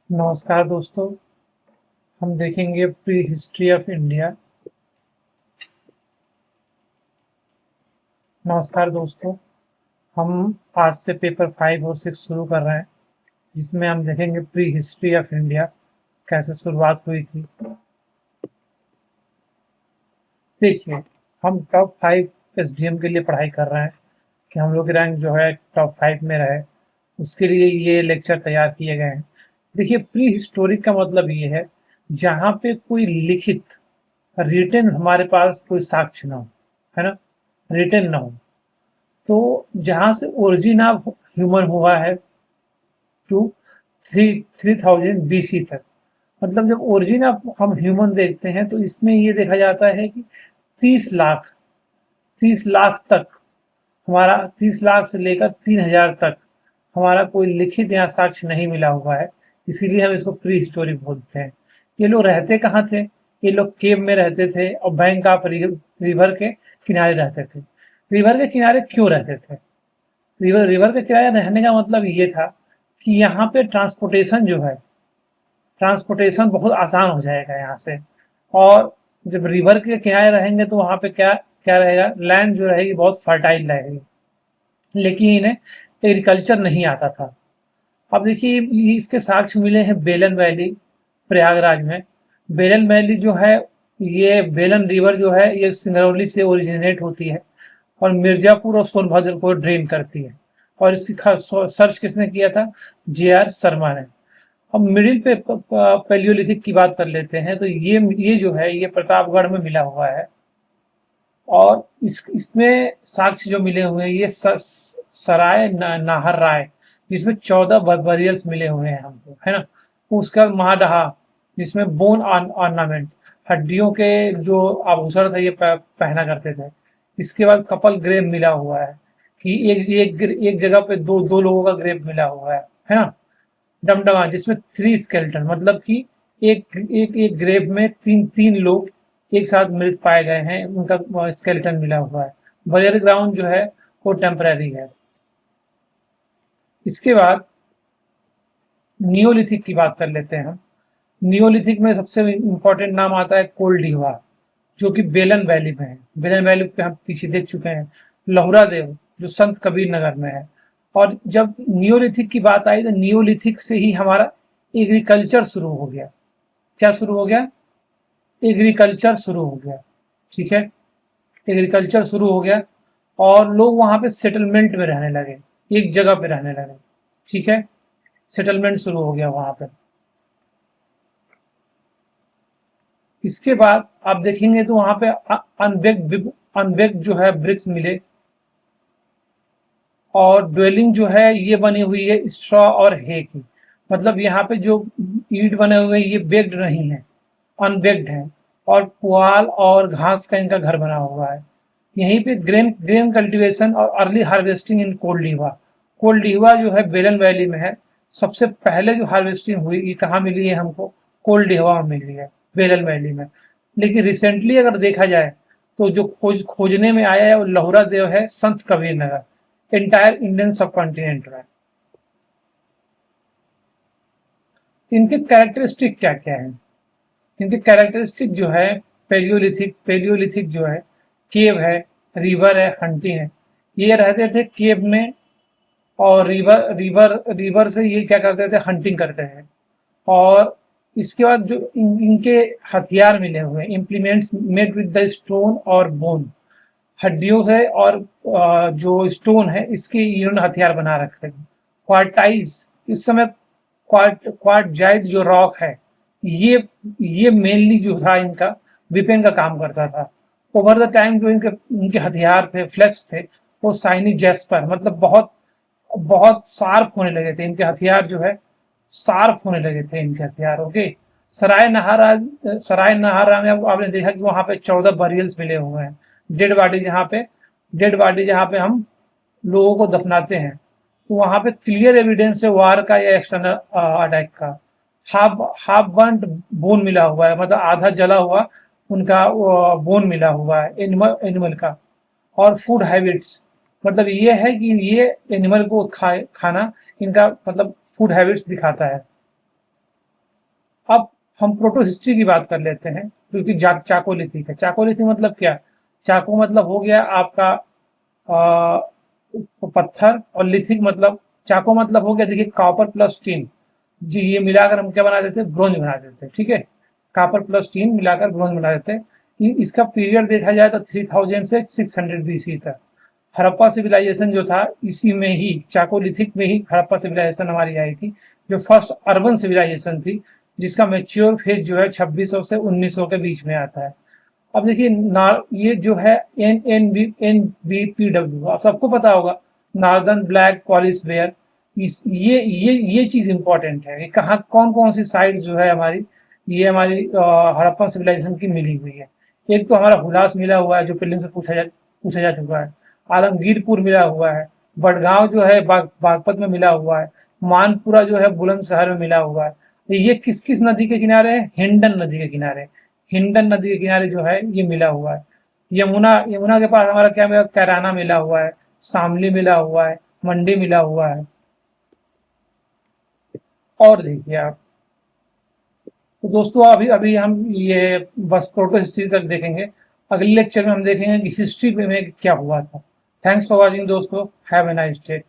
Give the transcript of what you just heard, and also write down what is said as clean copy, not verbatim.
नमस्कार दोस्तों। हम देखेंगे प्री हिस्ट्री ऑफ इंडिया। नमस्कार दोस्तों। हम आज से पेपर 5 और 6 शुरू कर रहे हैं, जिसमें हम देखेंगे प्री हिस्ट्री ऑफ इंडिया कैसे शुरुआत हुई थी। देखिए, हम टॉप 5 एसडीएम के लिए पढ़ाई कर रहे हैं कि हम लोग की रैंक जो है टॉप 5 में रहे। उसके लिए ये लेक्चर तैयार किए गए हैं। देखिए, प्री हिस्टोरिक का मतलब ये है जहाँ पे कोई लिखित रिटन हमारे पास कोई साक्ष्य ना हो, है ना, रिटन ना हो। तो जहाँ से ओरिजिन ऑफ ह्यूमन हुआ है टू 3000 बीसी तक, मतलब जब ओरिजिन ऑफ हम ह्यूमन देखते हैं तो इसमें ये देखा जाता है कि 30 लाख 30 लाख तक हमारा 30 लाख से लेकर 3,000 तक हमारा कोई लिखित या साक्ष्य नहीं मिला हुआ है। इसीलिए हम इसको प्री हिस्टोरिक बोलते हैं। ये लोग रहते कहाँ थे? ये लोग केव में रहते थे और बैंक ऑफ रिवर के किनारे रहते थे। रिवर के किनारे क्यों रहते थे? रिवर रिवर के किनारे रहने का मतलब ये था कि यहाँ पे ट्रांसपोर्टेशन बहुत आसान हो जाएगा यहाँ से। और जब रिवर के किनारे रहेंगे तो वहाँ पे क्या क्या रहेगा, लैंड जो रहेगी बहुत फर्टाइल रहेगी। लेकिन इन्हें एग्रीकल्चर नहीं आता था। अब देखिए, इसके साक्ष्य मिले हैं बेलन वैली, प्रयागराज में। बेलन वैली जो है, ये बेलन रिवर जो है ये सिंगरौली से ओरिजिनेट होती है और मिर्जापुर और सोनभद्र को ड्रेन करती है। और इसकी सर्च किसने किया था? जे.आर. शर्मा ने। अब मिडिल पे पैलियोलिथिक की बात कर लेते हैं तो ये जो है ये प्रतापगढ़ में मिला हुआ है। और इसमें साक्ष्य जो मिले हुए हैं ये सराय नाहर राय, जिसमें 14 बरियल्स मिले हुए हैं हमको, है ना। उसका महाडहा, जिसमें बोन ऑर्नामेंट, हड्डियों के जो आभूषण थे ये पहना करते थे। इसके बाद कपल ग्रेव मिला हुआ है कि एक जगह पे दो दो लोगों का ग्रेव मिला हुआ है ना। डमडमा, जिसमें 3 स्केलेटन, मतलब कि एक ग्रेव में तीन तीन लोग एक साथ मृत पाए गए हैं, उनका स्केलेटन मिला हुआ है। बरियर ग्राउंड जो है वो टेम्पररी है। इसके बाद नियोलिथिक की बात कर लेते हैं हम। नियोलिथिक में सबसे इंपॉर्टेंट नाम आता है कोल्डिवा, जो कि बेलन वैली में है। बेलन वैली पे हम पीछे देख चुके हैं। लहुरा देव, जो संत कबीर नगर में है। और जब नियोलिथिक की बात आई तो नियोलिथिक से ही हमारा एग्रीकल्चर शुरू हो गया। क्या शुरू हो गया? एग्रीकल्चर शुरू हो गया। ठीक है, एग्रीकल्चर शुरू हो गया और लोग वहां पे सेटलमेंट में रहने लगे, एक जगह पे रहने लगे। ठीक है, सेटलमेंट शुरू हो गया वहां पे। इसके बाद आप देखेंगे तो वहां पे अनबेक्ड जो है ब्रिक्स मिले। और ड्वेलिंग जो है ये बनी हुई है स्ट्रॉ और हे की, मतलब यहाँ पे जो ईंट बने हुए हैं ये बेक्ड नहीं है, अनबेक्ड है। और पुआल और घास का इनका घर बना हुआ है। यहीं पे ग्रेन ग्रेन कल्टीवेशन और अर्ली हार्वेस्टिंग इन कोल्डिवा। कोल्डिवा जो है बेलन वैली में है। सबसे पहले जो हार्वेस्टिंग हुई ये कहाँ मिली है हमको? कोल्डिवा में मिली है, बेलन वैली में। लेकिन रिसेंटली अगर देखा जाए तो जो खोजने में आया है वो लहुरा देव है, संत कबीर नगर, एंटायर इंडियन सब कॉन्टिनेंट में। इनके कैरेक्टरिस्टिक क्या क्या है? इनके कैरेक्टरिस्टिक जो है, पेलियोलिथिक जो है, केव है, रिवर है, हंटिंग है। ये रहते थे केव में और रिवर से ये क्या करते थे? हंटिंग करते हैं। और इसके बाद जो इनके हथियार मिले हुए हैं, implements made with the stone और बोन, हड्डियों से और जो स्टोन है इसके इन्होंने हथियार बना रखे हैं। क्वार्टाइज, इस समय क्वार्टजाइट जो रॉक है, ये मेनली जो था इनका विपेन का काम करता था। ओवर द टाइम जो इनके इनके हथियार थे, फ्लेक्स थे, वो साइनी जेस्पर, मतलब बहुत बहुत शार्प होने लगे थे इनके हथियार जो है, शार्प होने लगे थे इनके हथियार। ओके। सराय नहारा में आपने देखा कि वहां पे 14 बरियल्स मिले हुए हैं। डेड बॉडी जहाँ पे डेड बॉडी जहाँ पे हम लोगों को दफनाते हैं, तो वहां पे क्लियर एविडेंस है वार का या एक्सटर्नल अटैक का। हाफ हाफ बर्न्ड बोन मिला हुआ है, मतलब आधा जला हुआ उनका बोन मिला हुआ है एनिमल का। और फूड हैबिट्स, मतलब ये है कि ये एनिमल को खाना इनका मतलब फूड हैबिट्स दिखाता है। अब हम प्रोटो हिस्ट्री की बात कर लेते हैं, जो कि चाकोलिथिक है। चाकोलिथिक मतलब क्या? चाको मतलब हो गया आपका पत्थर, और लिथिक मतलब, चाको मतलब हो गया देखिए कॉपर प्लस टीन, जी ये मिलाकर हम क्या बना देते हैं, ब्रोंज बना देते हैं, ठीक है। कॉपर प्लस टीन मिलाकर ब्रोंज बना देते हैं। इसका पीरियड देखा जाए तो 3000 से 600 बीसी तक। हड़प्पा सिविलाइजेशन जो था इसी में ही, चाकोलिथिक में ही हड़प्पा सिविलाइजेशन हमारी आई थी, जो फर्स्ट अर्बन सिविलाइजेशन थी, जिसका मेच्योर फेज जो है 2600 से 1900 के बीच में आता है। अब देखिए ये जो है NBPW, आप सबको पता होगा, नॉर्दर्न ब्लैक पॉलिश वेयर। इस ये चीज इंपॉर्टेंट है कि कहाँ कौन कौन सी साइट जो है हमारी, ये हमारी हड़प्पन सिविलाइजेशन की मिली हुई है। एक तो हमारा हुलास मिला हुआ है, जो पहले से पूछा जा चुका है। आलमगीरपुर मिला हुआ है। बड़गांव जो है बागपत में मिला हुआ है। मानपुरा जो है बुलंदशहर में मिला हुआ है। ये किस किस नदी के किनारे है? हिंडन नदी के किनारे। हिंडन नदी के किनारे जो है ये मिला हुआ है। यमुना यमुना के पास हमारा क्या मिला? कैराना मिला हुआ है, शामली मिला हुआ है, मंडी मिला हुआ है। और देखिए आप, तो दोस्तों अभी अभी हम ये बस प्रोटो हिस्ट्री तक देखेंगे। अगले लेक्चर में हम देखेंगे कि हिस्ट्री में क्या हुआ था। थैंक्स फॉर वॉचिंग दोस्तों, हैव ए नाइस डे।